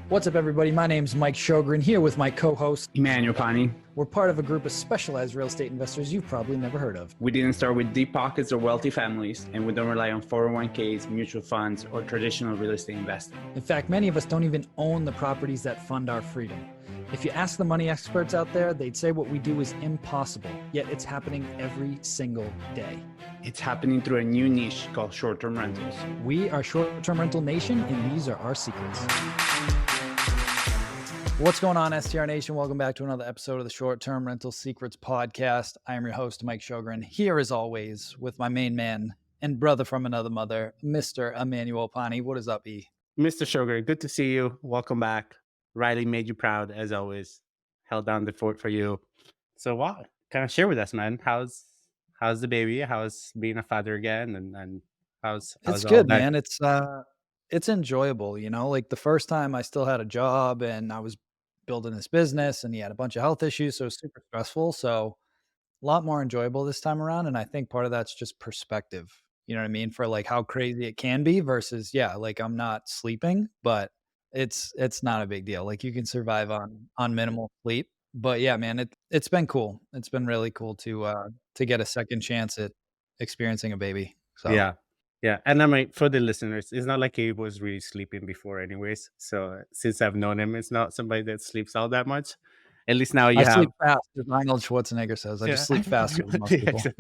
What's up, everybody? My name's Mike Sjogren, here with my co-host, Emanuele, Pani. We're part of a group of specialized real estate investors you've probably never heard of. We didn't start with deep pockets or wealthy families, and we don't rely on 401ks, mutual funds, or traditional real estate investing. In fact, many of us don't even own the properties that fund our freedom. If you ask the money experts out there, they'd say what we do is impossible, yet it's happening every single day. It's happening through a new niche called short-term rentals. We are Short-Term Rental Nation, and these are our secrets. What's going on, STR Nation? Welcome back to another episode of the Short-Term Rental Secrets podcast. I am your host, Mike Sjogren, here as always with my main man and brother from another mother, Mr. Emanuele Pani. What is up, E? Mr. Sjogren, good to see you. Welcome back. Riley made you proud, as always. Held down the fort for you. So, wow, kind of share with us, man. How's the baby? How's being a father again? And how's It's all good, that? man. It's enjoyable, you know, like the first time I still had a job and I was building this business and he had a bunch of health issues. So it was super stressful. So a lot more enjoyable this time around. And I think part of that's just perspective, you know what I mean? For like how crazy it can be versus, yeah, like I'm not sleeping, but it's not a big deal. Like you can survive on minimal sleep. But yeah, man, it's been cool. It's been really cool to get a second chance at experiencing a baby. So Yeah. And I mean, for the listeners, it's not like he was really sleeping before anyways. So since I've known him, it's not somebody that sleeps all that much. At least now I sleep fast, as Arnold Schwarzenegger says. I just sleep faster than most Yeah, people.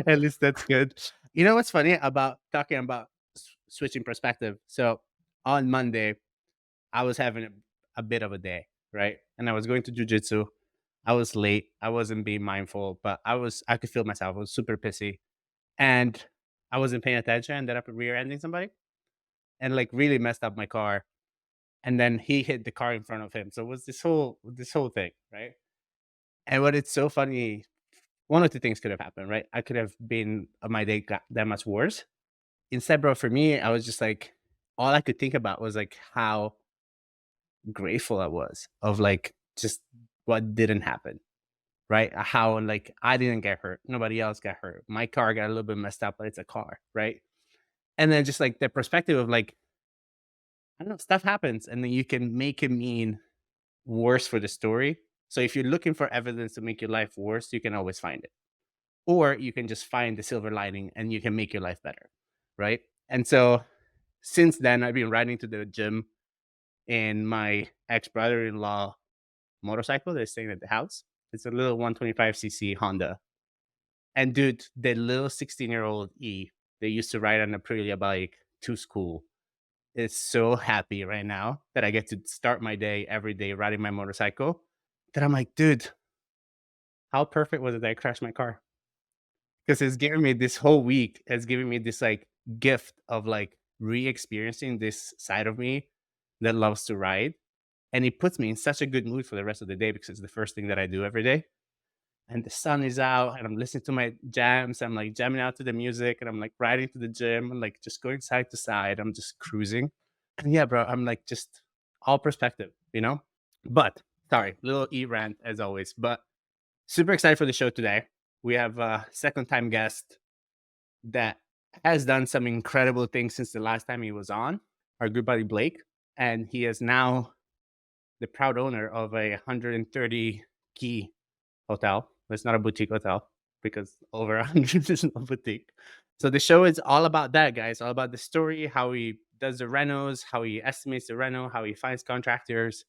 At least that's good. You know what's funny about talking about switching perspective? So on Monday, I was having a bit of a day, right? And I was going to jujitsu. I was late. I wasn't being mindful, but I could feel myself. I was super pissy. And I wasn't paying attention. I ended up rear-ending somebody and like really messed up my car. And then he hit the car in front of him. So it was this whole thing, right? And what it's so funny, one of the things could have happened, right? I could have been my day got that much worse. Instead, bro, for me, I was just like, all I could think about was like how grateful I was of like just what didn't happen, right? How like I didn't get hurt, nobody else got hurt. My car got a little bit messed up, but it's a car, right? And then just like the perspective of like, I don't know, stuff happens, and then you can make it mean worse for the story. So if you're looking for evidence to make your life worse, you can always find it. Or you can just find the silver lining and you can make your life better, right? And so since then, I've been riding to the gym in my ex-brother-in-law motorcycle that's staying at the house. It's a little 125cc Honda. And dude, the little 16-year-old E that used to ride on a Aprilia bike to school is so happy right now that I get to start my day every day riding my motorcycle, that I'm like, dude, how perfect was it that I crashed my car? Because it's giving me this whole week, it's giving me this like gift of like re-experiencing this side of me that loves to ride. And it puts me in such a good mood for the rest of the day because it's the first thing that I do every day. And the sun is out and I'm listening to my jams. I'm like jamming out to the music and I'm like riding to the gym and like just going side to side. I'm just cruising. And yeah, bro, I'm like just all perspective, you know? But sorry, little E rant as always, but super excited for the show today. We have a second time guest that has done some incredible things since the last time he was on, our good buddy Blake. And he is now the proud owner of a 130 key hotel. It's not a boutique hotel because over 100 is not boutique. So the show is all about that, guys. All about the story, how he does the renos, how he estimates the reno, how he finds contractors.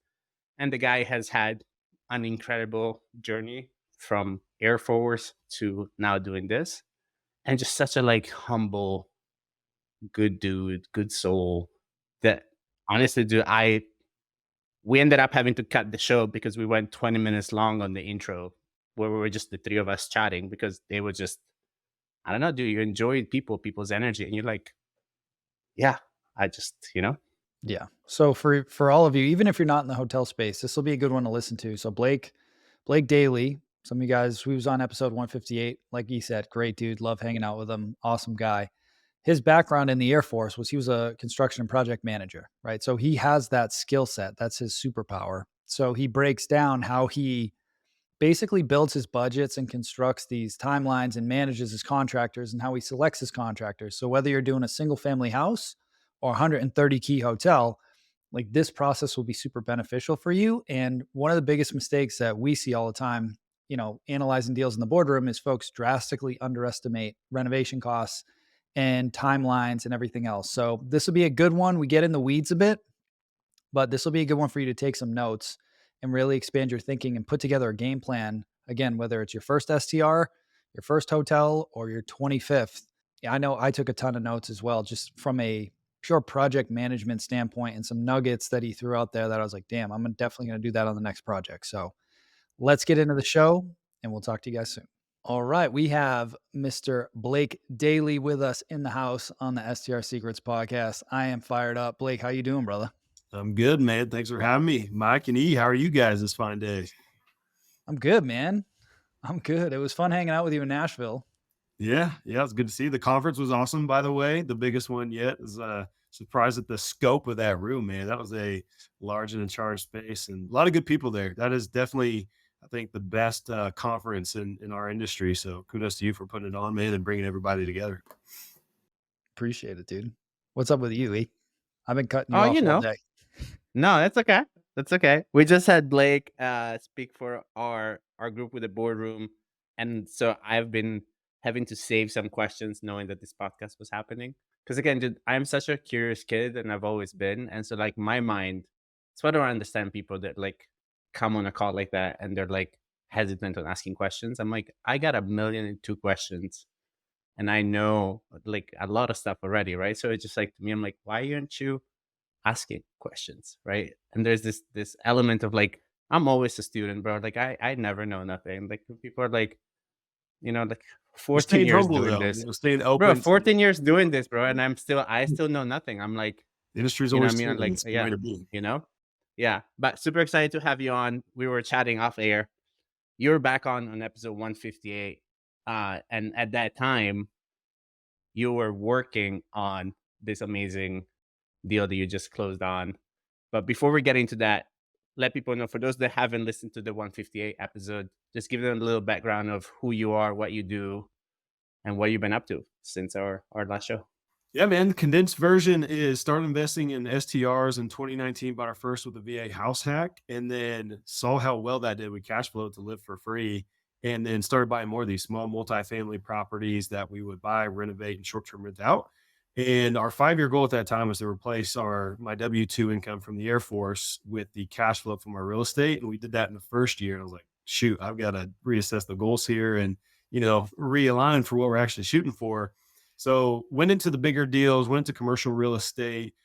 And the guy has had an incredible journey from Air Force to now doing this. And just such a like humble, good dude, good soul that honestly, dude, we ended up having to cut the show because we went 20 minutes long on the intro where we were just the three of us chatting because they were just, I don't know, dude, you enjoy people's energy. And you're like, yeah, I just, you know. Yeah. So for all of you, even if you're not in the hotel space, this will be a good one to listen to. So Blake Dailey, some of you guys, we was on episode 158. Like he said, great dude. Love hanging out with him. Awesome guy. His background in the Air Force was he was a construction and project manager, right? So he has that skill set. That's his superpower. So he breaks down how he basically builds his budgets and constructs these timelines and manages his contractors and how he selects his contractors. So whether you're doing a single family house or 130 key hotel, Like this process will be super beneficial for you. And one of the biggest mistakes that we see all the time, analyzing deals in the boardroom is folks drastically underestimate renovation costs and timelines and everything else. So this will be a good one. We get in the weeds a bit, but this will be a good one for you to take some notes and really expand your thinking and put together a game plan. Again, whether it's your first STR, your first hotel, or your 25th. Yeah, I know I took a ton of notes as well, just from a pure project management standpoint and some nuggets that he threw out there that I was like, damn, I'm definitely going to do that on the next project. So let's get into the show and we'll talk to you guys soon. All right, we have Mr. Blake Dailey with us in the house on the STR Secrets podcast. I am fired up. Blake, how you doing, brother? I'm good, man. Thanks for having me. Mike and E, how are you guys this fine day? I'm good, man. I'm good. It was fun hanging out with you in Nashville. Yeah, it's good to see you. The conference was awesome, by the way. The biggest one yet. Is surprised at the scope of that room, man. That was a large and in charge space and a lot of good people there. That is definitely, I think, the best conference in our industry. So kudos to you for putting it on, man, and bringing everybody together. Appreciate it, dude. What's up with you, E? I've been cutting you Oh, off all day. No, that's okay. That's okay. We just had Blake speak for our group with the boardroom, and so I've been having to save some questions knowing that this podcast was happening. Because again, dude, I'm such a curious kid, and I've always been, and so like my mind. So I don't understand people that like come on a call like that and they're like hesitant on asking questions. I'm like, I got 1,000,002 questions, and I know like a lot of stuff already, right? So it's just like to me, I'm like, why aren't you asking questions, right? And there's this element of like, I'm always a student, bro. Like I never know nothing. Like people are like, like You're 14 staying years humble doing though, this, staying bro. open. 14 years doing this, bro, and I still know nothing. I'm like, The industry's you know what always I mean? changing. Like, It's the yeah, way to be. yeah. But super excited to have you on. We were chatting off air. You were back on episode 158, and at that time, you were working on this amazing deal that you just closed on. But before we get into that, let people know, for those that haven't listened to the 158 episode, just give them a little background of who you are, what you do, and what you've been up to since our last show. Yeah, man. The condensed version is started investing in STRs in 2019, bought our first with a VA house hack, and then saw how well that did with cash flow to live for free. And then started buying more of these small multifamily properties that we would buy, renovate, and short-term rent out. And our 5-year goal at that time was to replace my W-2 income from the Air Force with the cash flow from our real estate. And we did that in the first year. And I was like, shoot, I've got to reassess the goals here and, realign for what we're actually shooting for. So went into the bigger deals, went into commercial real estate,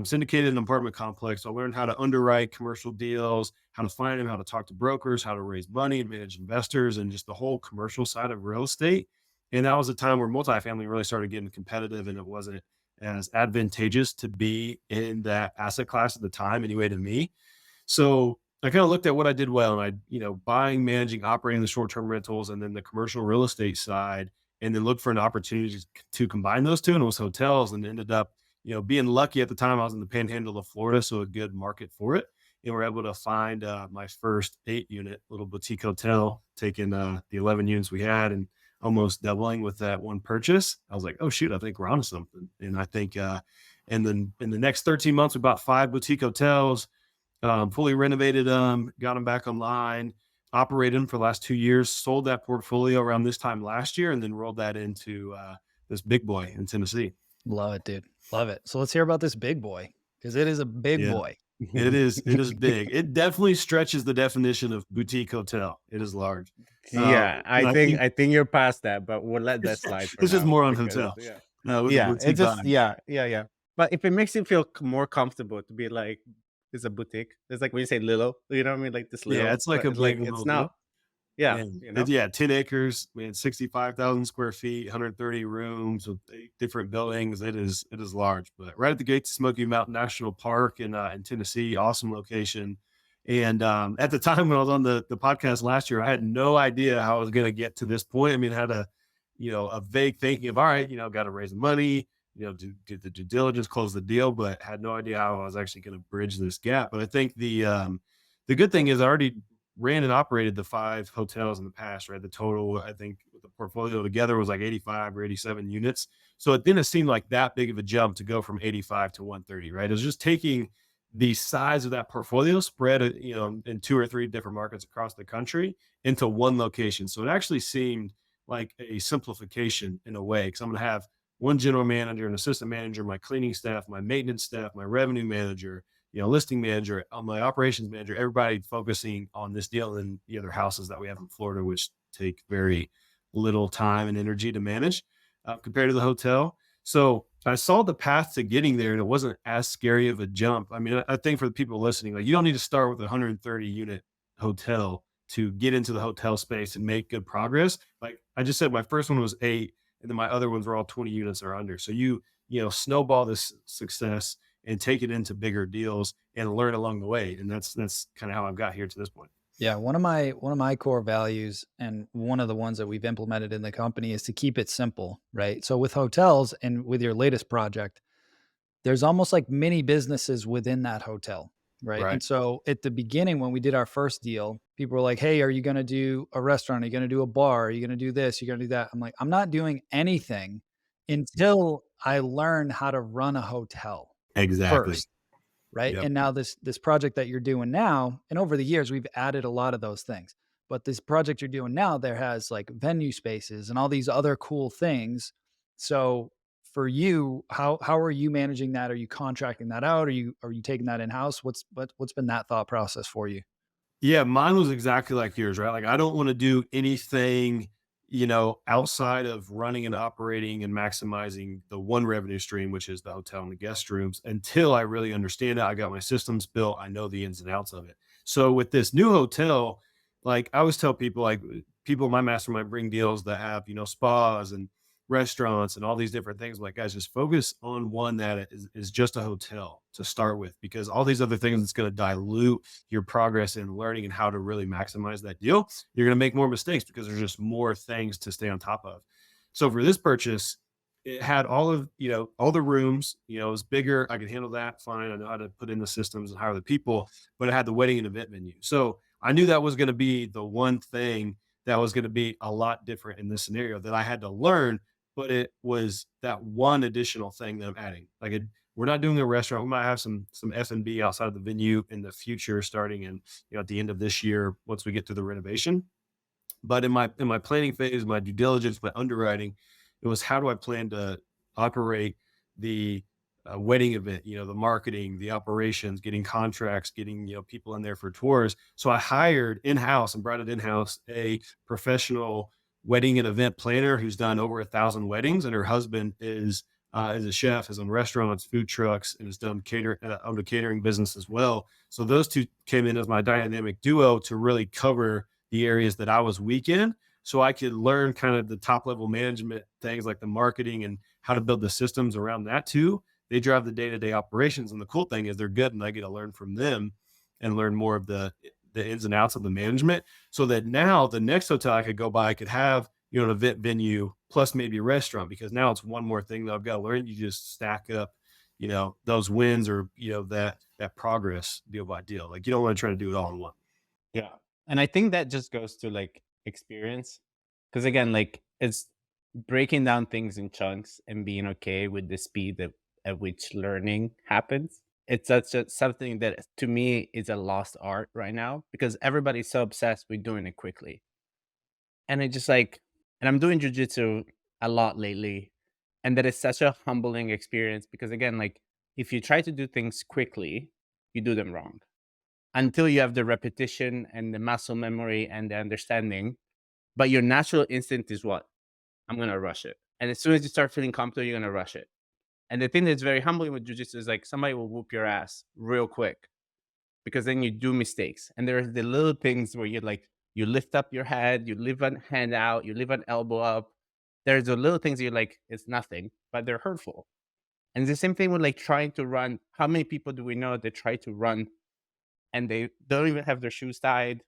syndicated an apartment complex. So I learned how to underwrite commercial deals, how to find them, how to talk to brokers, how to raise money and manage investors, and just the whole commercial side of real estate. And that was a time where multifamily really started getting competitive, and it wasn't as advantageous to be in that asset class at the time, anyway, to me. So I kind of looked at what I did well, and buying, managing, operating the short-term rentals, and then the commercial real estate side, and then looked for an opportunity to combine those two, and it was hotels, and ended up, being lucky at the time. I was in the panhandle of Florida, so a good market for it. And we're able to find my first 8-unit little boutique hotel, taking the 11 units we had and almost doubling with that one purchase. I was like, oh shoot, I think we're onto something. And I think, and then in the next 13 months, we bought 5 boutique hotels, fully renovated them, got them back online, operated them for the last 2 years, sold that portfolio around this time last year, and then rolled that into this big boy in Tennessee. Love it, dude. Love it. So let's hear about this big boy, because it is a big Yeah. boy. It is big. It definitely stretches the definition of boutique hotel. It is large. Yeah, I I think you're past that, but we'll let that slide for This is now, more on because, hotel. yeah. No, it was a Yeah, boutique it just vibe. yeah. But if it makes you feel more comfortable to be like, it's a boutique. It's like when you say little, you know what I mean? Like this little. Yeah, it's like but a it's like big it's little not. deal. Yeah, And you know. 10 acres. We had 65,000 square feet, 130 rooms with 8 different buildings. It is large, but right at the gates of Smoky Mountain National Park in Tennessee, awesome location. And at the time when I was on the podcast last year, I had no idea how I was going to get to this point. I mean, I had a vague thinking of, all right, got to raise money, do the due diligence, close the deal, but had no idea how I was actually going to bridge this gap. But I think the good thing is I already ran and operated the 5 hotels in the past, right? The total, I think, with the portfolio together was like 85 or 87 units. So it didn't seem like that big of a jump to go from 85 to 130, right? It was just taking the size of that portfolio spread, in 2 or 3 different markets across the country into one location. So it actually seemed like a simplification in a way, because I'm going to have one general manager, an assistant manager, my cleaning staff, my maintenance staff, my revenue manager, listing manager, my operations manager, everybody focusing on this deal and the other houses that we have in Florida, which take very little time and energy to manage compared to the hotel. So I saw the path to getting there, and it wasn't as scary of a jump. I mean, I think for the people listening, like, you don't need to start with a 130 unit hotel to get into the hotel space and make good progress. Like I just said, my first one was 8, and then my other ones were all 20 units or under. So snowball this success and take it into bigger deals and learn along the way. And that's kind of how I've got here to this point. Yeah, one of my core values, and one of the ones that we've implemented in the company, is to keep it simple, right? So with hotels and with your latest project, there's almost like mini businesses within that hotel, right? Right. And so at the beginning, when we did our first deal, people were like, "Hey, are you going to do a restaurant? Are you going to do a bar? Are you going to do this? You're going to do that?" I'm like, "I'm not doing anything until I learn how to run a hotel Exactly. first." Right? Yep. And now this project that you're doing now, and over the years we've added a lot of those things. But this project you're doing now, there has like venue spaces and all these other cool things. So for you, how are you managing that? Are you contracting that out? Are you taking that in-house? What's been that thought process for you? Yeah, mine was exactly like yours, right? Like, I don't want to do anything, outside of running and operating and maximizing the one revenue stream, which is the hotel and the guest rooms, until I really understand it. I got my systems built. I know the ins and outs of it. So with this new hotel, like I always tell people, like people in my mastermind bring deals that have, spas and restaurants and all these different things. I'm like, guys, just focus on one that is just a hotel to start with, because all these other things, it's going to dilute your progress in learning and how to really maximize that deal. You're going to make more mistakes because there's just more things to stay on top of. So for this purchase, it had all the rooms, it was bigger. I could handle that fine. I know how to put in the systems and hire the people, but it had the wedding and event venue. So I knew that was going to be the one thing that was going to be a lot different in this scenario that I had to learn, but it was that one additional thing that I'm adding. We're not doing a restaurant. We might have some F&B outside of the venue in the future, starting in at the end of this year once we get through the renovation. But in my planning phase, my due diligence, my underwriting, it was, how do I plan to operate the wedding event, the marketing, the operations, getting contracts, getting people in there for tours. So I hired in-house and brought it in-house a professional wedding and event planner who's done over 1,000 weddings, and her husband is a chef, has owned restaurants, food trucks, and has done owned a catering business as well. So those two came in as my dynamic duo to really cover the areas that I was weak in, so I could learn kind of the top level management things like the marketing and how to build the systems around that too. They drive the day-to-day operations, and the cool thing is they're good, and I get to learn from them and learn more of the ins and outs of the management, so that now the next hotel I could go by, I could have an event venue plus maybe a restaurant, because now it's one more thing that I've got to learn. You just stack up those wins, or that progress deal by deal. Like, you don't want to try to do it all in one. Yeah. And I think that just goes to like experience. Because again, like, it's breaking down things in chunks and being okay with the speed at which learning happens. It's just something that to me is a lost art right now, because everybody's so obsessed with doing it quickly. And it just like, and I'm doing jujitsu a lot lately. And that is such a humbling experience, because again, like, if you try to do things quickly, you do them wrong until you have the repetition and the muscle memory and the understanding. But your natural instinct is what? I'm going to rush it. And as soon as you start feeling comfortable, you're going to rush it. And the thing that's very humbling with jujitsu is like, somebody will whoop your ass real quick, because then you do mistakes. And there's the little things where you're like, you lift up your head, you leave one hand out, you leave an elbow up. There's the little things you're like, it's nothing, but they're hurtful. And the same thing with like trying to run. How many people do we know that try to run and they don't even have their shoes tied?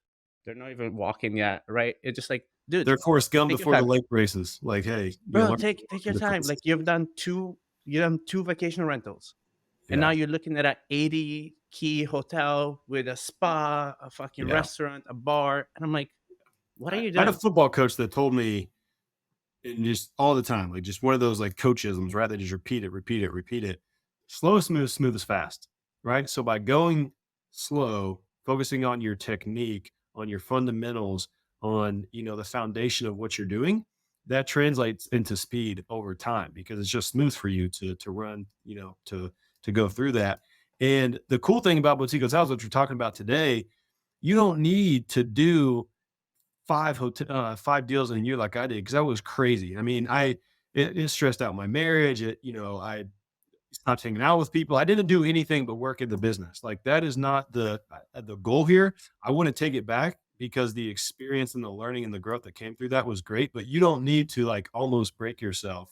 They're not even walking yet, right? It's just like, dude, They're Forrest Gump take your before the time. lake races. Like, hey, Bro, take your time. Like, you've done two vacation rentals, and now you're looking at an 80 key hotel with a spa, a fucking restaurant, a bar, and I'm like, what are you I had doing? a football coach that told me, and just all the time, like just one of those like coachisms, right? They just repeat it. Slow is smooth, smooth is fast. right? So by going slow, focusing on your technique, on your fundamentals, on, the foundation of what you're doing, that translates into speed over time because it's just smooth for you to run, to go through that. And the cool thing about boutique hotels, which we're talking about today, you don't need to do 5 deals in a year like I did because that was crazy. I mean, it stressed out my marriage. I stopped hanging out with people. I didn't do anything but work in the business. Like that is not the goal here. I want to take it back because the experience and the learning and the growth that came through that was great. But you don't need to like almost break yourself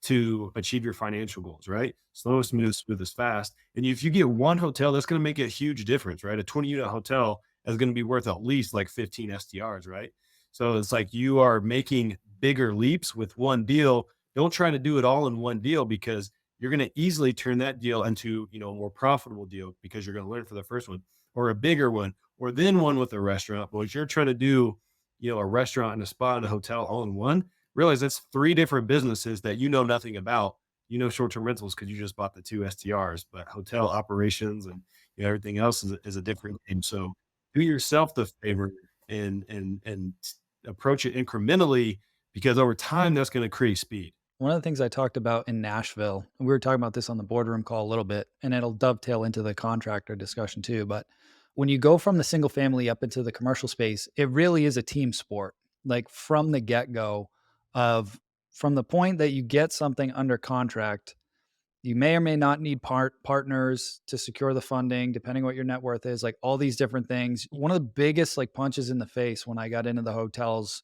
to achieve your financial goals, right? Slow is smooth, smooth is fast. And if you get one hotel, that's going to make a huge difference, right? A 20-unit hotel is going to be worth at least like 15 STRs, right? So it's like you are making bigger leaps with one deal. Don't try to do it all in one deal because you're going to easily turn that deal into, a more profitable deal because you're going to learn for the first one or a bigger one, or then one with a restaurant. But if you're trying to do, a restaurant and a spa and a hotel all in one, realize that's 3 different businesses that you know nothing about. Short-term rentals because you just bought the 2 STRs, but hotel operations and everything else is a different game. So do yourself the favor and approach it incrementally because over time that's going to create speed. One of the things I talked about in Nashville, and we were talking about this on the boardroom call a little bit, and it'll dovetail into the contractor discussion too. But when you go from the single family up into the commercial space, it really is a team sport. Like from the get go, from the point that you get something under contract, you may or may not need partners to secure the funding, depending what your net worth is. Like all these different things. One of the biggest like punches in the face when I got into the hotels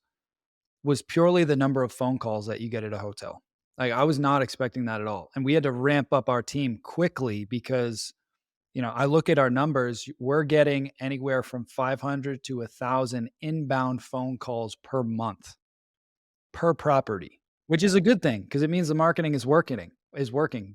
was purely the number of phone calls that you get at a hotel. Like I was not expecting that at all. And we had to ramp up our team quickly because, I look at our numbers, we're getting anywhere from 500 to 1,000 inbound phone calls per month per property, which is a good thing because it means the marketing is working.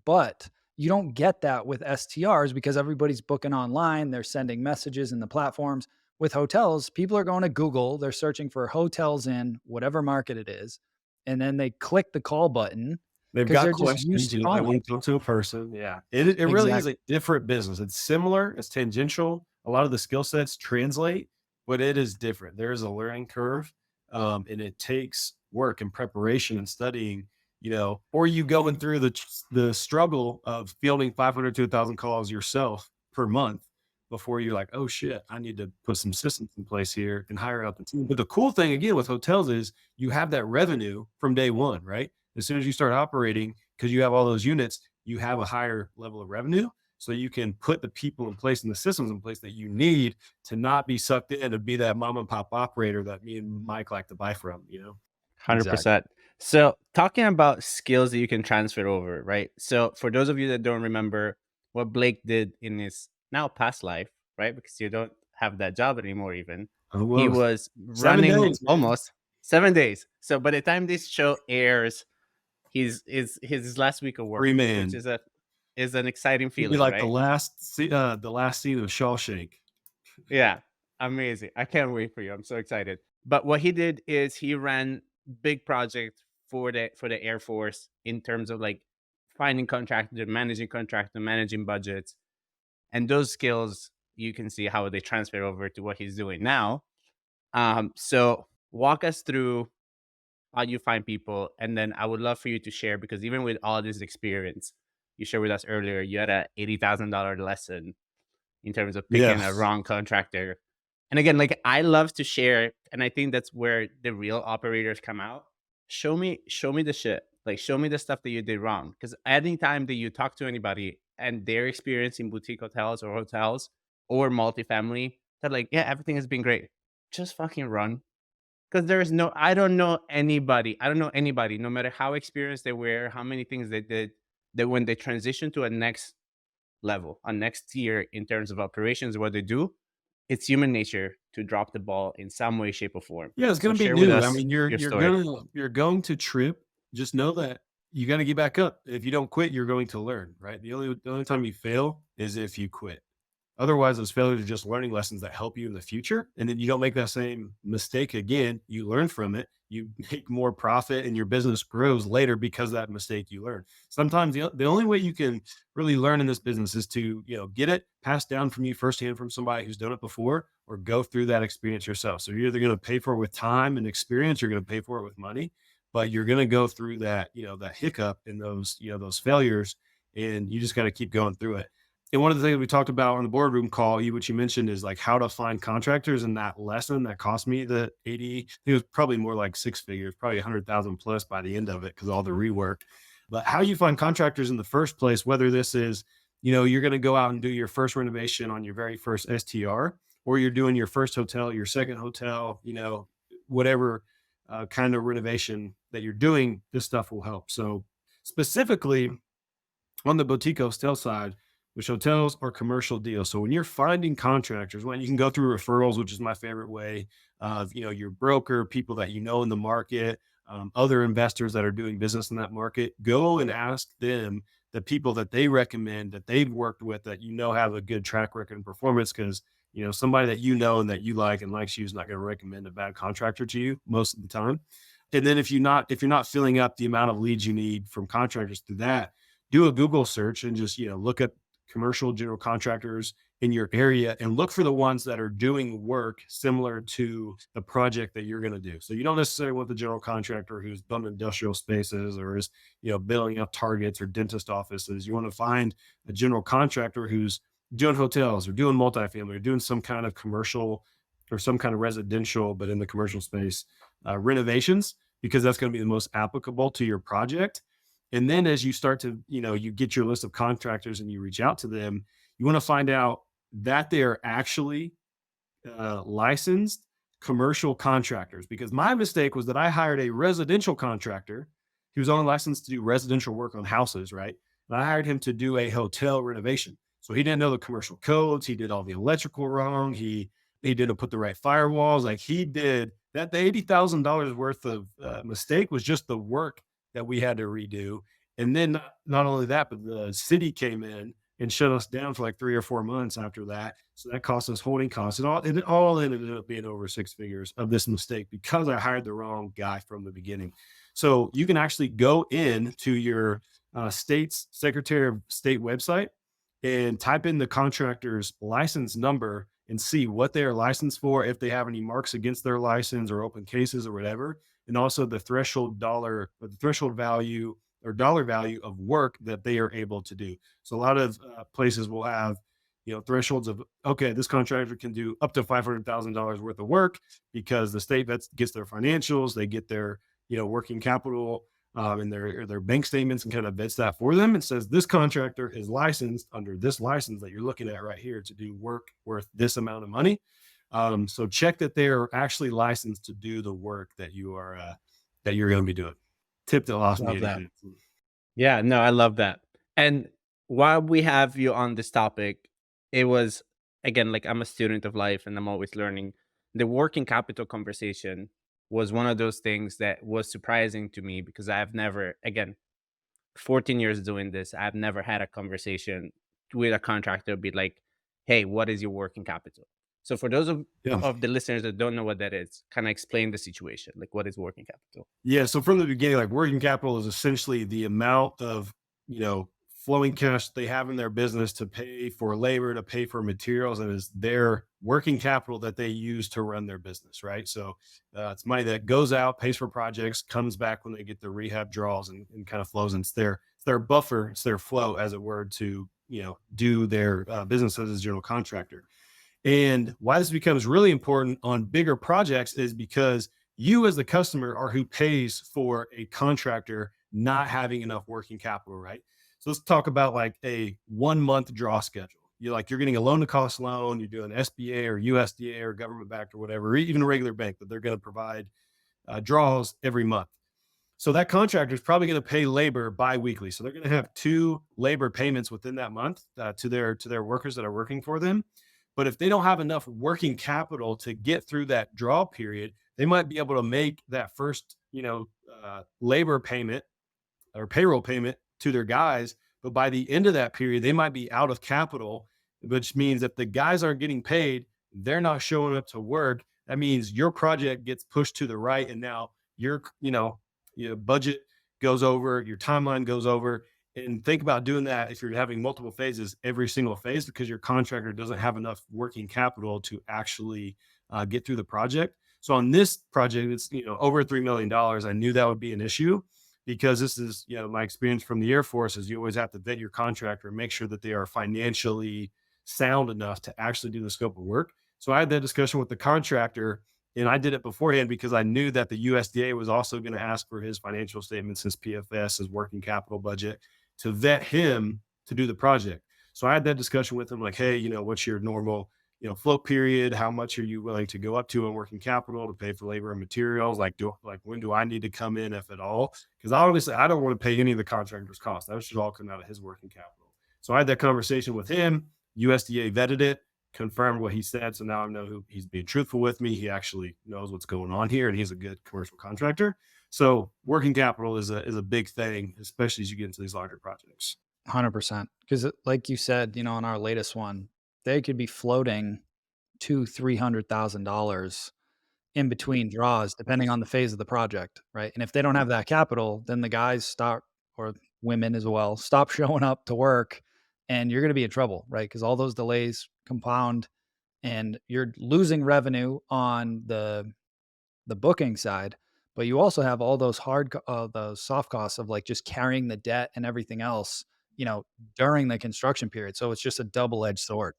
But you don't get that with STRs because everybody's booking online, they're sending messages in the platforms. With hotels, people are going to Google, they're searching for hotels in whatever market it is, and then they click the call button They've because got they're just questions, used to they calling. want to talk to a person. Yeah. It really is Exactly. a different business. It's similar, it's tangential. A lot of the skill sets translate, but it is different. There is a learning curve, and it takes work and preparation and studying, or you going through the struggle of fielding 500 to 1,000 calls yourself per month before you're like, oh shit, I need to put some systems in place here and hire out the team. But the cool thing again with hotels is you have that revenue from day one, right? As soon as you start operating, because you have all those units, you have a higher level of revenue. So you can put the people in place and the systems in place that you need to not be sucked in to be that mom and pop operator that me and Mike like to buy from. 100%. 100%. So, talking about skills that you can transfer over, right? So, for those of you that don't remember what Blake did in his now past life, right? Because you don't have that job anymore, even. He Almost was 7 days, running man. almost 7 days. So, by the time this show airs, he's his last week of work, Free which man. is an exciting It'd be feeling, like the right? last scene of Shawshank. Yeah, amazing. I can't wait for you. I'm so excited. But what he did is he ran big projects for the Air Force in terms of like finding contractor, managing budgets, and those skills you can see how they transfer over to what he's doing now. So walk us through how you find people, and then I would love for you to share because even with all this experience you shared with us earlier, you had a $80,000 lesson in terms of picking a Yes. wrong contractor. And again, like I love to share, and I think that's where the real operators come out. Show me the shit. Like show me the stuff that you did wrong. Because anytime that you talk to anybody and their experience in boutique hotels or multifamily, they're like, yeah, everything has been great. Just fucking run. Because there's no, I don't know anybody. I don't know anybody, no matter how experienced they were, how many things they did, that when they transition to a next level, a next tier in terms of operations, what they do, it's human nature to drop the ball in some way, shape, or form. Yeah, it's So gonna be share with new. I us mean, you're your you're story. gonna you're going to trip. Just know that you gotta get back up. If you don't quit, you're going to learn, right? The only time you fail is if you quit. Otherwise, those failures are just learning lessons that help you in the future. And then you don't make that same mistake again. You learn from it. You make more profit and your business grows later because of that mistake you learned. Sometimes the only way you can really learn in this business is to, get it passed down from you firsthand from somebody who's done it before, or go through that experience yourself. So you're either going to pay for it with time and experience, you're going to pay for it with money, but you're going to go through that, that hiccup and those failures, and you just got to keep going through it. And one of the things we talked about on the boardroom call, what you mentioned is like how to find contractors. And that lesson that cost me the 80, it was probably more like six figures, probably 100,000 plus by the end of it, because all the rework. But how you find contractors in the first place, whether this is, you're going to go out and do your first renovation on your very first STR, or you're doing your first hotel, your second hotel, whatever kind of renovation that you're doing, this stuff will help. So specifically on the boutique hotel side, which hotels are commercial deals. So when you're finding contractors, when you can go through referrals, which is my favorite way of, your broker, people that you know in the market, other investors that are doing business in that market, go and ask them the people that they recommend, that they've worked with, that have a good track record and performance. Because somebody that and that you like and likes you is not going to recommend a bad contractor to you most of the time. And then if you're not filling up the amount of leads you need from contractors through that, do a Google search and just look at commercial general contractors in your area and look for the ones that are doing work similar to the project that you're going to do. So you don't necessarily want the general contractor who's done industrial spaces or is, building up Targets or dentist offices. You want to find a general contractor who's doing hotels or doing multifamily or doing some kind of commercial or some kind of residential, but in the commercial space, renovations, because that's going to be the most applicable to your project. And then as you start to, you get your list of contractors and you reach out to them, you want to find out that they're actually licensed commercial contractors. Because my mistake was that I hired a residential contractor. He was only licensed to do residential work on houses, right? And I hired him to do a hotel renovation. So he didn't know the commercial codes. He did all the electrical wrong. He didn't put the right firewalls. Like he did that. The $80,000 worth of mistake was just the work that we had to redo. And then not only that, but the city came in and shut us down for like 3 or 4 months after that. So that cost us holding costs. It all ended up being over six figures of this mistake because I hired the wrong guy from the beginning. So you can actually go in to your state's Secretary of State website and type in the contractor's license number and see what they are licensed for, if they have any marks against their license or open cases or whatever, and also the threshold value or dollar value of work that they are able to do. So a lot of places will have, thresholds of, okay, this contractor can do up to $500,000 worth of work because the state gets their financials, they get their, working capital and their bank statements, and kind of vets that for them and says, this contractor is licensed under this license that you're looking at right here to do work worth this amount of money. So check that they're actually licensed to do the work that you're going to be doing. Tip that lost me. Yeah, no, I love that. And while we have you on this topic, it was, again, like I'm a student of life and I'm always learning. The working capital conversation was one of those things that was surprising to me because I've never, again, 14 years doing this, I've never had a conversation with a contractor be like, hey, what is your working capital? So for those of the listeners that don't know what that is, kind of explain the situation. Like, what is working capital? Yeah. So from the beginning, like working capital is essentially the amount of, flowing cash they have in their business to pay for labor, to pay for materials, and is their working capital that they use to run their business, right? So it's money that goes out, pays for projects, comes back when they get the rehab draws, and kind of flows. And it's their buffer, it's their flow, as it were, to do their business as a general contractor. And why this becomes really important on bigger projects is because you as the customer are who pays for a contractor not having enough working capital, right? So let's talk about like a 1 month draw schedule. You're getting a loan to cost loan, you're doing SBA or USDA or government backed or whatever, or even a regular bank, but they're going to provide draws every month. So that contractor is probably going to pay labor biweekly. So they're going to have 2 labor payments within that month to their workers that are working for them. But if they don't have enough working capital to get through that draw period, they might be able to make that first, labor payment or payroll payment to their guys. But by the end of that period, they might be out of capital which means if the guys aren't getting paid, they're not showing up to work. That means your project gets pushed to the right. And now your budget goes over, your timeline goes over. And think about doing that if you're having multiple phases every single phase, because your contractor doesn't have enough working capital to actually get through the project. So on this project, it's over $3 million. I knew that would be an issue because this is my experience from the Air Force is you always have to vet your contractor and make sure that they are financially sound enough to actually do the scope of work. So I had that discussion with the contractor, and I did it beforehand because I knew that the USDA was also going to ask for his financial statements, his PFS, his working capital budget, to vet him to do the project. So I had that discussion with him, like, hey, what's your normal float period? How much are you willing to go up to in working capital to pay for labor and materials? Like when do I need to come in, if at all? Because obviously I don't want to pay any of the contractor's costs. That should all come out of his working capital. So I had that conversation with him. USDA vetted it, confirmed what he said. So now I know he's being truthful with me. He actually knows what's going on here, and he's a good commercial contractor. So working capital is a big thing, especially as you get into these larger projects. 100%. Because like you said, on our latest one, they could be floating $200,000-300,000 in between draws, depending on the phase of the project, right? And if they don't have that capital, then the guys stop, or women as well, stop showing up to work, and you're going to be in trouble, right? Because all those delays compound, and you're losing revenue on the booking side, but you also have all those those soft costs of like just carrying the debt and everything else, during the construction period. So it's just a double-edged sword.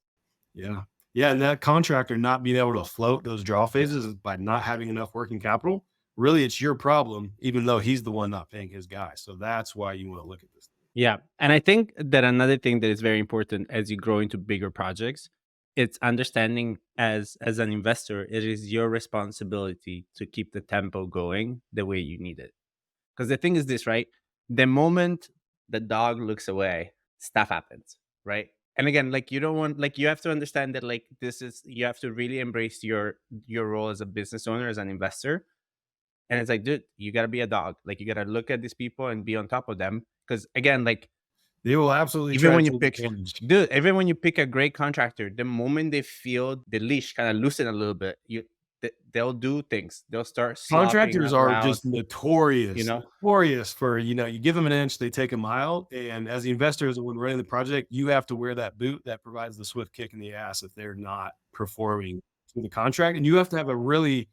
Yeah. Yeah. And that contractor not being able to float those draw phases is by not having enough working capital. Really, it's your problem, even though he's the one not paying his guys. So that's why you want to look at this. Yeah. And I think that another thing that is very important as you grow into bigger projects, it's understanding as an investor, it is your responsibility to keep the tempo going the way you need it. Because the thing is this, right? The moment the dog looks away, stuff happens, right? And again, like you don't want, like you have to understand that like you have to really embrace your role as a business owner, as an investor. And it's like, dude, you gotta be a dog. Like you gotta look at these people and be on top of them. Because again, like They will absolutely even try when to you take pick, advantage. dude, even when you pick a great contractor, the moment they feel the leash kind of loosen a little bit, they'll do things. They'll start slopping Contractors are around, just notorious, you know. notorious for, you give them an inch, they take a mile. And as the investors, when running the project, you have to wear that boot that provides the swift kick in the ass if they're not performing to the contract. And you have to have a really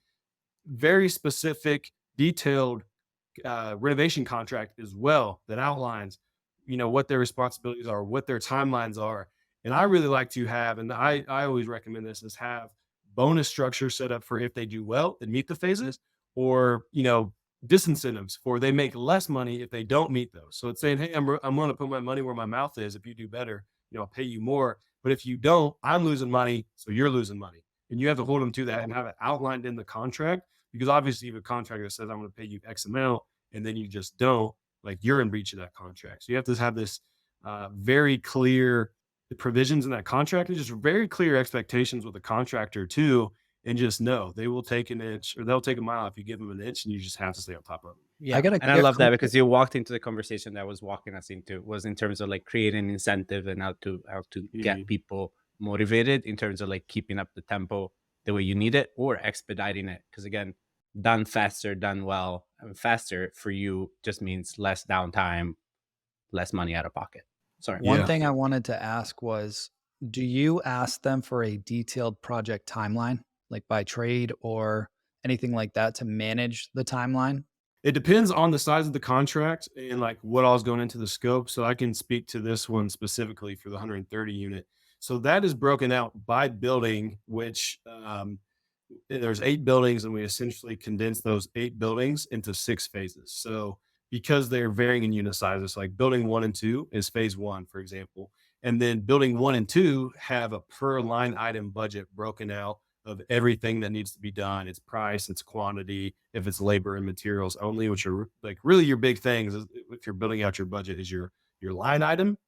very specific, detailed renovation contract as well that outlines, what their responsibilities are, what their timelines are. And I really like to have, and I always recommend this, is have bonus structure set up for if they do well and meet the phases, or, disincentives for they make less money if they don't meet those. So it's saying, hey, I'm going to put my money where my mouth is. If you do better, I'll pay you more. But if you don't, I'm losing money. So you're losing money. And you have to hold them to that and have it outlined in the contract, because obviously if a contract that says I'm going to pay you X amount and then you just don't, like you're in breach of that contract. So you have to have this very clear provisions in that contract, and just very clear expectations with the contractor too. And just know they will take an inch or they'll take a mile if you give them an inch, and you just have to stay on top of them. Yeah, I got and I love that because you walked into the conversation that I was walking us into, was in terms of like creating incentive and how to get people motivated in terms of like keeping up the tempo the way you need it, or expediting it. Because again, done faster, done well, and faster for you just means less downtime, less money out of pocket. Sorry. One thing I wanted to ask was, do you ask them for a detailed project timeline, like by trade or anything like that, to manage the timeline? It depends on the size of the contract and like what all's going into the scope. So I can speak to this one specifically for the 130 unit. So that is broken out by building, which there's 8 buildings, and we essentially condense those 8 buildings into 6 phases. So because they're varying in unit sizes, like building 1 and 2 is phase 1, for example. And then building 1 and 2 have a per line item budget broken out of everything that needs to be done. It's price, it's quantity, if it's labor and materials only, which are like really your big things. If you're building out your budget, is your line item,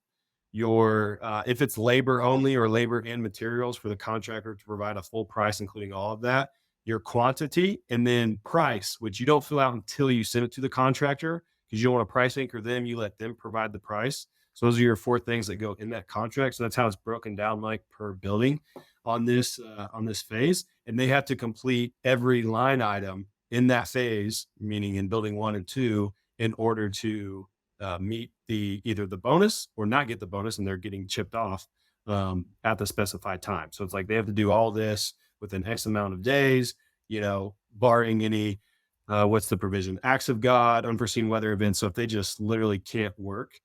your if it's labor only or labor and materials for the contractor to provide a full price, including all of that, your quantity, and then price, which you don't fill out until you send it to the contractor, because you don't want to price anchor them. You let them provide the price. So those are your 4 things that go in that contract. So that's how it's broken down, like per building on this phase. And they have to complete every line item in that phase, meaning in building 1 and 2, in order to meet either the bonus or not get the bonus, and they're getting chipped off at the specified time. So it's like they have to do all this within X amount of days, barring any what's the provision? Acts of God, unforeseen weather events. So if they just literally can't work,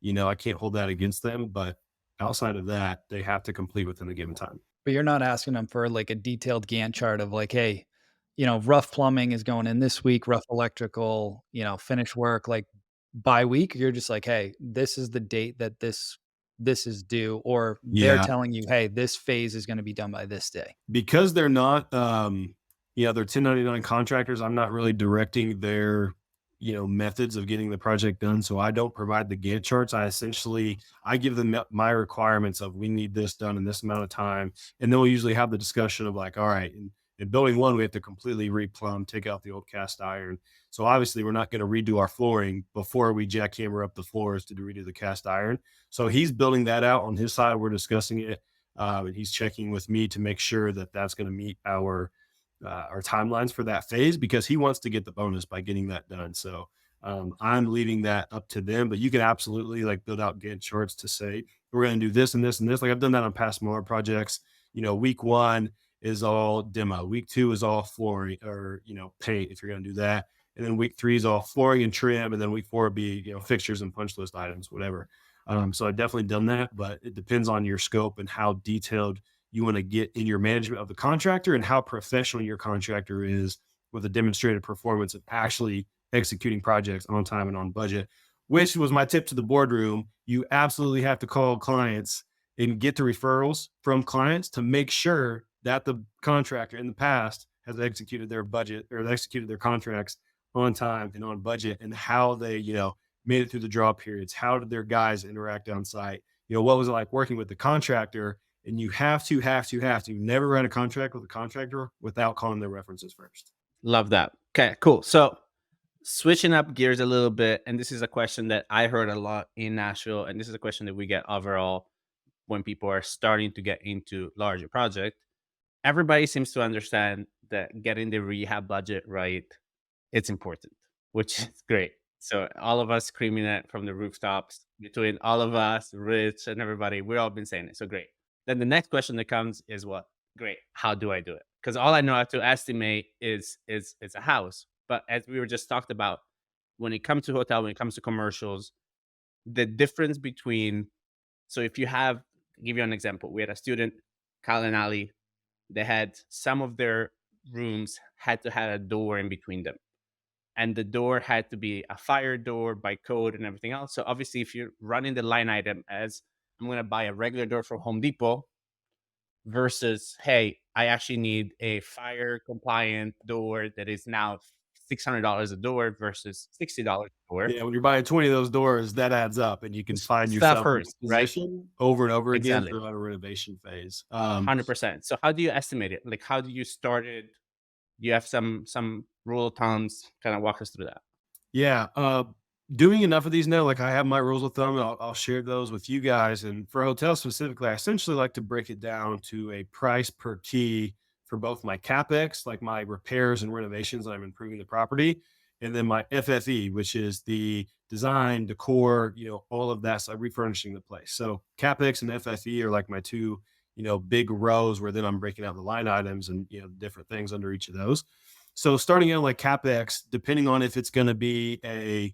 I can't hold that against them. But outside of that, they have to complete within a given time. But you're not asking them for like a detailed Gantt chart of like, hey, rough plumbing is going in this week, rough electrical, finish work like by week. You're just like, hey, this is the date that this is due, or they're Yeah. telling you, hey, this phase is going to be done by this day. Because they're not, they're 1099 contractors. I'm not really directing their, methods of getting the project done. So I don't provide the Gantt charts. I give them my requirements of we need this done in this amount of time. And then we'll usually have the discussion of like, all right, in building 1, we have to completely replumb, take out the old cast iron. So obviously we're not going to redo our flooring before we jackhammer up the floors to redo the cast iron. So he's building that out on his side. We're discussing it. And he's checking with me to make sure that that's going to meet our timelines for that phase, because he wants to get the bonus by getting that done. So I'm leaving that up to them, but you can absolutely like build out Gantt charts to say, we're going to do this and this and this. Like I've done that on past smaller projects. Week 1 is all demo. Week 2 is all flooring or, paint if you're going to do that. And then week 3 is all flooring and trim. And then week 4 would be, fixtures and punch list items, whatever. So I've definitely done that, but it depends on your scope and how detailed you want to get in your management of the contractor and how professional your contractor is with a demonstrated performance of actually executing projects on time and on budget, which was my tip to the boardroom. You absolutely have to call clients and get the referrals from clients to make sure that the contractor in the past has executed their budget or executed their contracts on time and on budget, and how they, made it through the draw periods. How did their guys interact on site? What was it like working with the contractor? And you have to never write a contract with a contractor without calling their references first. Love that. Okay, cool. So switching up gears a little bit, and this is a question that I heard a lot in Nashville, and this is a question that we get overall when people are starting to get into larger project. Everybody seems to understand that getting the rehab budget right, it's important, which is great. So all of us screaming it from the rooftops, between all of us, Rich and everybody, we've all been saying it. So great. Then the next question that comes is what? Great. How do I do it? Because all I know how to estimate is a house. But as we were just talked about, when it comes to hotel, when it comes to commercials, the difference between, so if you have, give you an example, we had a student, Kyle and Ali, they had some of their rooms had to have a door in between them. And the door had to be a fire door by code and everything else. So obviously, if you're running the line item as I'm going to buy a regular door from Home Depot versus, hey, I actually need a fire compliant door that is now $600 a door versus $60 a door. Yeah, when you're buying 20 of those doors, that adds up, and you can find yourself in this position over and over again throughout a renovation phase. 100%. So how do you estimate it? Like, how do you start it? Do you have some rule of thumbs? Kind of walk us through that. Yeah. Doing enough of these now, like I have my rules of thumb, and I'll share those with you guys. And for hotels specifically, I essentially like to break it down to a price per key for both my CapEx, like my repairs and renovations, I'm improving the property, and then my FFE, which is the design, decor, all of that, so refurnishing the place. So CapEx and FFE are like my two, big rows where then I'm breaking out the line items and, different things under each of those. So starting out like CapEx, depending on if it's going to be a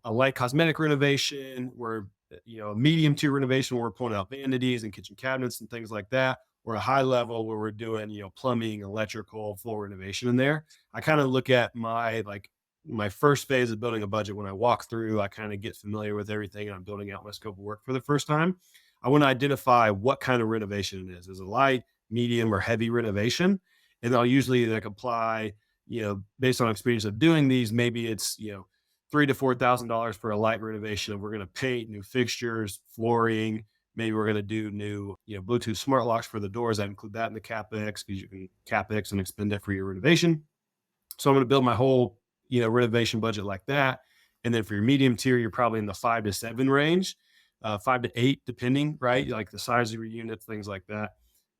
light cosmetic renovation, where, a medium tier renovation where we're pulling out vanities and kitchen cabinets and things like that, or a high level where we're doing, plumbing, electrical, floor renovation in there. I kind of look at my first phase of building a budget. When I walk through, I kind of get familiar with everything, and I'm building out my scope of work for the first time. I want to identify what kind of renovation it is. Is it light, medium, or heavy renovation? And I'll usually apply, based on experience of doing these, maybe it's, $3,000 to $4,000 for a light renovation. And we're going to paint new fixtures, flooring. Maybe we're going to do new, Bluetooth smart locks for the doors. I include that in the CapEx, because you can CapEx and expend it for your renovation. So I'm going to build my whole, renovation budget like that. And then for your medium tier, you're probably in the 5 to 7 range. 5 to 8, depending, right? Like the size of your unit, things like that.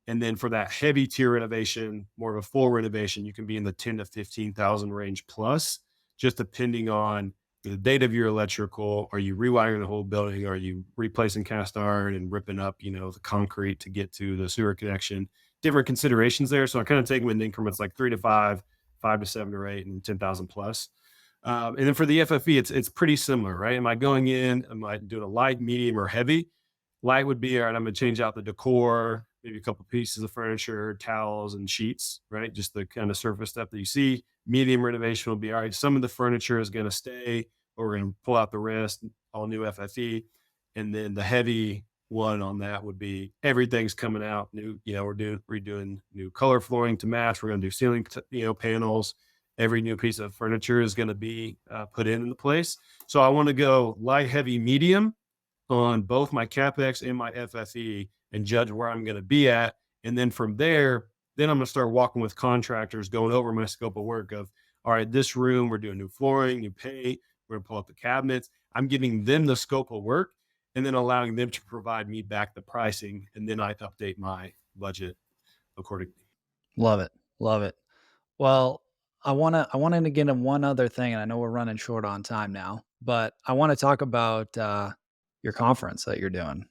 And then for that heavy tier renovation, more of a full renovation, you can be in the 10 to 15,000 range plus, just depending on the date of your electrical. Are you rewiring the whole building? Are you replacing cast iron and ripping up, the concrete to get to the sewer connection? Different considerations there. So I kind of take them in increments like 3 to 5, 5 to 7 or 8, and 10,000 plus. And then for the FFE, it's pretty similar, right? Am I going in? Am I doing a light, medium, or heavy? Light would be, all right, I'm going to change out the decor, maybe a couple pieces of furniture, towels, and sheets, right? Just the kind of surface stuff that you see. Medium renovation will be, all right, some of the furniture is going to stay, or we're going to pull out the rest, all new FFE. And then the heavy one on that would be everything's coming out new. We're redoing new color flooring to match. We're going to do ceiling, panels. Every new piece of furniture is going to be put in the place. So I want to go light, heavy, medium on both my CapEx and my FFE and judge where I'm going to be at. And then from there, then I'm going to start walking with contractors, going over my scope of work of, all right, this room, we're doing new flooring, new paint, we're going to pull up the cabinets. I'm giving them the scope of work and then allowing them to provide me back the pricing. And then I update my budget accordingly. Love it. Love it. Well, I wanted to get in one other thing, and I know we're running short on time now, but I want to talk about your conference that you're doing.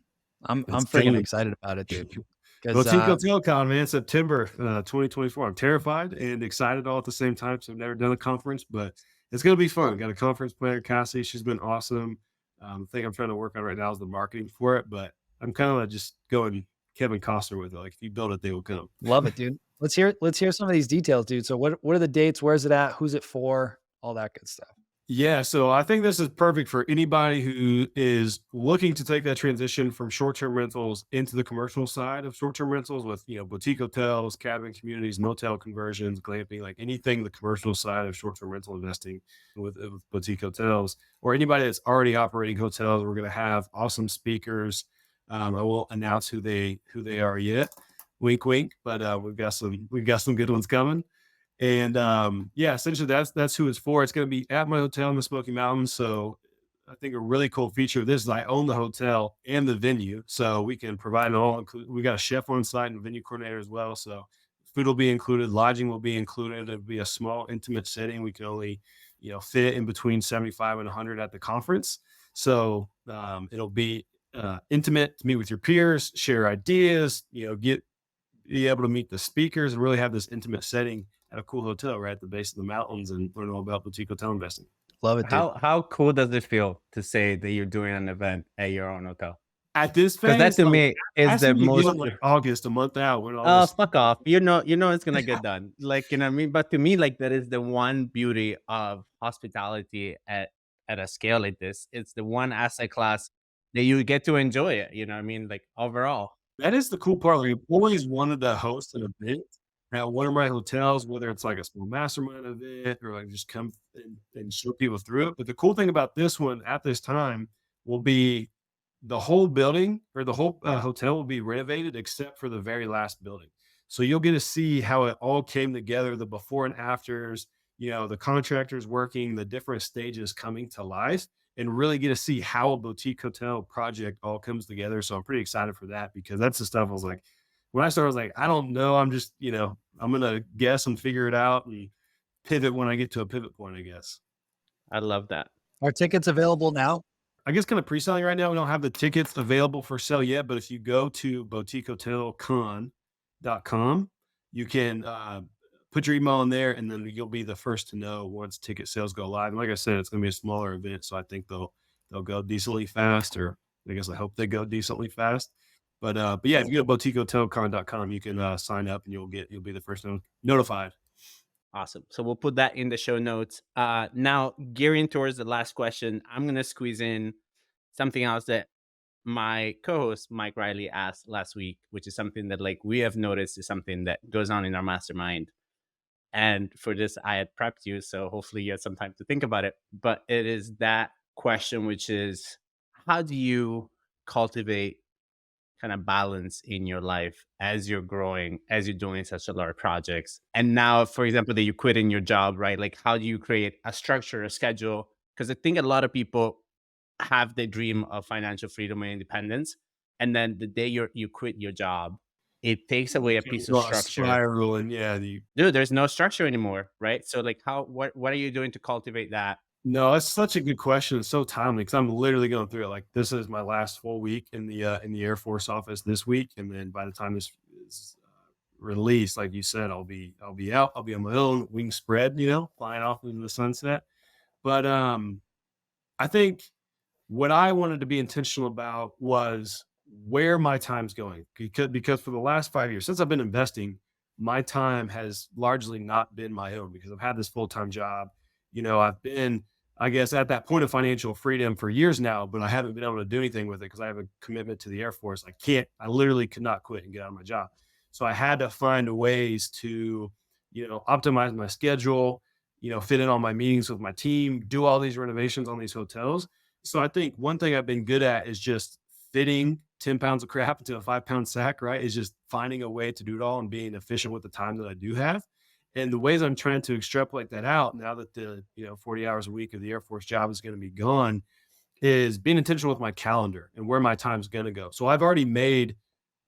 I'm It's freaking coming. excited about it, dude. Well, Because Tico Telecom, man, September 2024. I'm terrified and excited all at the same time. So I've never done a conference, but it's going to be fun. Got a conference planner, Cassie. She's been awesome. The thing I'm trying to work on right now is the marketing for it, but I'm kind of just going Kevin Costner with it. Like, if you build it, they will come. love it, dude. Let's hear some of these details, dude. So what are the dates? Where's it at? Who's it for? All that good stuff. Yeah, so I think this is perfect for anybody who is looking to take that transition from short-term rentals into the commercial side of short-term rentals with, boutique hotels, cabin communities, motel conversions, glamping, like anything the commercial side of short-term rental investing with boutique hotels, or anybody that's already operating hotels. We're going to have awesome speakers. I won't announce who they are yet. Wink, wink. But we've got some good ones coming. And essentially that's who it's for. It's going to be at my hotel in the Smoky Mountains. So I think a really cool feature of this is I own the hotel and the venue, so we can provide it all. We got a chef on site and a venue coordinator as well. So food will be included, lodging will be included. It'll be a small, intimate setting. We can only, fit in between 75 and 100 at the conference. So it'll be intimate to meet with your peers, share ideas, be able to meet the speakers and really have this intimate setting at a cool hotel right at the base of the mountains and learn all about boutique hotel investing. Love it, dude. How cool does it feel to say that you're doing an event at your own hotel? At this Because that phase, to like, me is has the to be most. like August, a month out. When all Oh, this, fuck off! You know it's gonna get done. Like, you know what I mean. But to me, like, that is the one beauty of hospitality at a scale like this. It's the one asset class that you get to enjoy it. You know what I mean? Like, overall. that is the cool part. Like, I've always wanted to host an event at one of my hotels, whether it's like a small mastermind event or like just come and show people through it. But the cool thing about this one at this time will be the whole building or the whole hotel will be renovated except for the very last building. So you'll get to see how it all came together, the before and afters, the contractors working, the different stages coming to life, and really get to see how a boutique hotel project all comes together. So I'm pretty excited for that because that's the stuff I was like, when I started, I was like, I don't know. I'm just, I'm going to guess and figure it out and pivot when I get to a pivot point, I guess. I love that. Are tickets available now? I guess kind of pre-selling right now. We don't have the tickets available for sale yet, but if you go to boutiquehotelcon.com, you can put your email in there and then you'll be the first to know once ticket sales go live. And like I said, it's going to be a smaller event. So I think they'll go decently fast, or I guess I hope they go decently fast. But yeah, if you go to boutiquehotelcon.com, you can sign up and you'll be the first notified. Awesome. So we'll put that in the show notes. Now, gearing towards the last question, I'm going to squeeze in something else that my co-host Mike Riley asked last week, which is something that like we have noticed is something that goes on in our mastermind. And for this, I had prepped you, so hopefully you had some time to think about it. But it is that question, which is, how do you cultivate kind of balance in your life as you're growing, as you're doing such a large projects? And now, for example, that you quit in your job, right? Like, how do you create a structure, a schedule? Because I think a lot of people have the dream of financial freedom and independence, and then the day you quit your job, it takes away a piece of structure. Spiral, and Dude, there's no structure anymore, right? So like, what are you doing to cultivate that? no, that's such a good question. It's so timely because I'm literally going through it. Like this is my last full week in the Air Force office this week, and then by the time this is released, like you said, I'll be out. I'll be on my own, wings spread, flying off into the sunset. But I think what I wanted to be intentional about was where my time's going, because for the last 5 years since I've been investing, my time has largely not been my own because I've had this full-time job. I've been, I guess, at that point of financial freedom for years now, but I haven't been able to do anything with it because I have a commitment to the Air Force. I literally could not quit and get out of my job. So I had to find ways to, optimize my schedule, fit in all my meetings with my team, do all these renovations on these hotels. So I think one thing I've been good at is just fitting 10 pounds of crap into a 5-pound sack, right? Is just finding a way to do it all and being efficient with the time that I do have. And the ways I'm trying to extrapolate that out now that the 40 hours a week of the Air Force job is going to be gone is being intentional with my calendar and where my time's going to go. So I've already made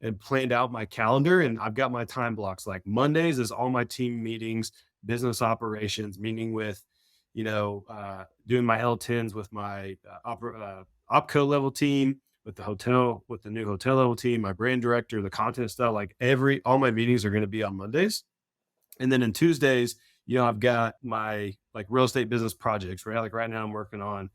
and planned out my calendar, and I've got my time blocks. Like Mondays is all my team meetings, business operations, meeting with, doing my L10s with my opco level team, with the new hotel level team, my brand director, the content stuff. Like all my meetings are going to be on Mondays. And then on Tuesdays, I've got my like real estate business projects, right? Like right now I'm working on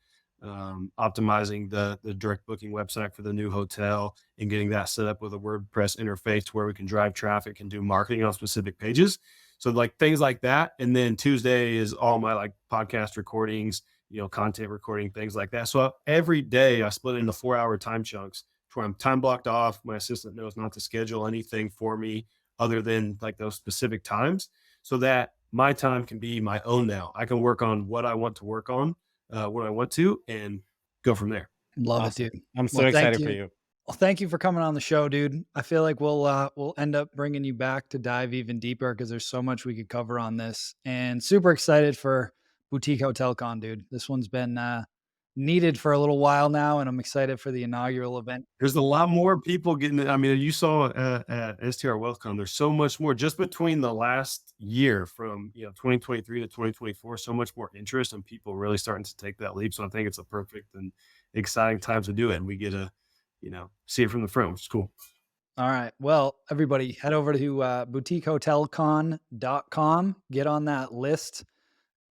optimizing the direct booking website for the new hotel and getting that set up with a WordPress interface where we can drive traffic and do marketing on specific pages. So like things like that. And then Tuesday is all my like podcast recordings, content recording, things like that. So every day I split it into 4-hour time chunks where I'm time blocked off. My assistant knows not to schedule anything for me other than like those specific times, so that my time can be my own now. I can work on what I want to work on, when I want to, and go from there. Love Awesome. it, dude. I'm so Well, excited for you. Well, thank you for coming on the show, dude. I feel like we'll end up bringing you back to dive even deeper because there's so much we could cover on this, and super excited for Boutique Hotel Con, dude. This one's been needed for a little while now, and I'm excited for the inaugural event. There's a lot more people getting it. I mean, you saw at STR WealthCon, there's so much more just between the last year from 2023 to 2024, so much more interest and people really starting to take that leap. So I think it's a perfect and exciting time to do it. And we get to, see it from the front, which is cool. All right. Well, everybody head over to boutiquehotelcon.com, get on that list.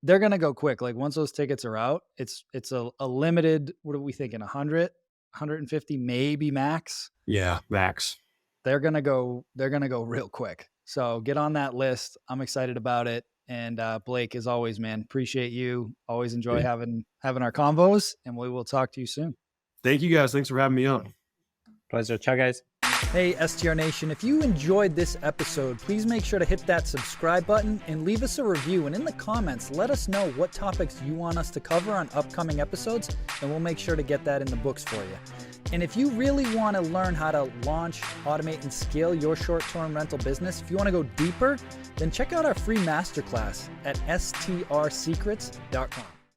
They're going to go quick. Like once those tickets are out, it's a limited, what are we thinking? 100, 150, maybe max. Yeah. Max. They're going to go real quick. So get on that list. I'm excited about it. And Blake, as always, man, appreciate you. Always enjoy having our convos, and we will talk to you soon. Thank you guys. Thanks for having me on. Pleasure. Ciao, guys. Hey, STR Nation, if you enjoyed this episode, please make sure to hit that subscribe button and leave us a review. And in the comments, let us know what topics you want us to cover on upcoming episodes, and we'll make sure to get that in the books for you. And if you really want to learn how to launch, automate, and scale your short-term rental business, if you want to go deeper, then check out our free masterclass at strsecrets.com.